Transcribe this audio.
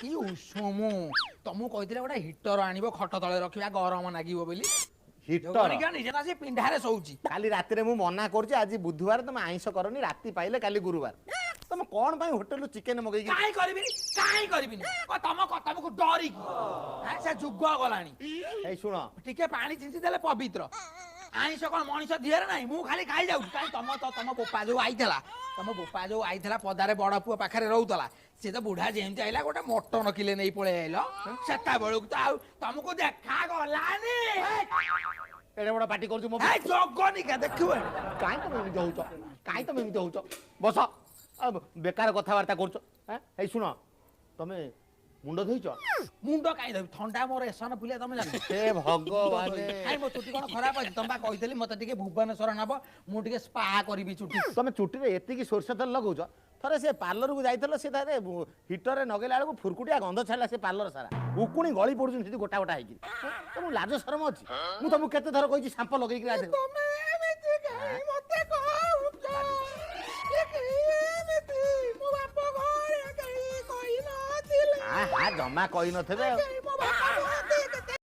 କି ଉଷୁମ ତମକୁ କହିଥିଲେ ଗୋଟେ ହିଟର ଆଣିବ ଖଟ ତଳେ ରଖିବା ଗରମ ଲାଗିବ ବୋଲି ହିଟର ନିଜେ ତ ସେ ପିଣ୍ଡାରେ ଶୋଉଛି। କାଲି ରାତିରେ ମୁଁ ମନା କରୁଛି ଆଜି ବୁଧବାର ତମେ ଆଇଁଷ କରନି ରାତି ପାଇଲେ କାଲି ଗୁରୁବାର ତମେ କଣ ପାଇଁ ହୋଟେଲରୁ ଚିକେନ ମଗେଇକି କାଇଁ କରିବିନି ତମକୁ ଡରିକି ସେ ଯୁଗ ଗଲାଣି। ଏଇ ଶୁଣ ଟିକେ ପାଣି ଛିଞ୍ଚି ଦେଲେ ପବିତ୍ର ଆଇଁଷ କଣ ମଣିଷ ଦିହରେ ନାହିଁ ମୁଁ ଖାଲି ଖାଇ ଯାଉଛି କାଇଁ ତମ ବୋପା ଯୋଉ ଆଇଥିଲା ପଦାରେ ବଡ ପୁଅ ପାଖରେ ରହୁଥିଲା ସେ ତ ବୁଢା ଯେମିତି ଆଇଲା ଗୋଟେ ମଟନ କିଲେ ନେଇ ପଳେଇ ଆଇଲ ସେତେବେଳକୁ ତ ଆଉ ତମକୁ ଦେଖା ଗଲାନି। ଏଡେ ବଡ ପାଟି କରୁଛୁ ମୋ ଜଗନିକା ଦେଖିବ କାଇଁ ତମେ ଏମିତି ହଉଛ ବସ ବେକାର କଥାବାର୍ତ୍ତା କରୁଛ ଏଇ ଶୁଣ ତମେ ମୁଣ୍ଡ ଧୋଇଛ ମୁଣ୍ଡ କାଇଁ ଧୋଇବି ଥଣ୍ଡା ମୋର ଏସନ ଫୁଲିଆ ତମେ ଜାଣିଛ ହେ ଭଗବାନ ମୋ ଚୁଟି କଣ ଖରାପ ଅଛି ତମେ କହିଥିଲି ମତେ ଟିକେ ଭୁବନେଶ୍ୱର ନବ ମୁଁ ଟିକେ ସ୍ପା କରିବି ଚୁଟି। ତମେ ଚୁଟିରେ ଏତିକି ସୋରିଷ ତେଲ ଲଗଉଛ ଥରେ ସେ ପାର୍ଲରକୁ ଯାଇଥିଲ ସେ ତାରେ ହିଟରରେ ନଗେଇଲା ବେଳକୁ ଫୁରକୁଟିଆ ଗନ୍ଧ ଛାଡ଼ିଲା ସେ ପାର୍ଲର ସାରା ଉକୁଣି ଗଳି ପଡୁଛନ୍ତି ସେଠି ଗୋଟା ଗୋଟା ହେଇକି ତମକୁ ଲାଜ ଶରମ ଅଛି ମୁଁ ତମକୁ କେତେ ଥର କହିଛି ସାମ୍ପ ଲଗେଇକି ଜମା କହିନଥିବେ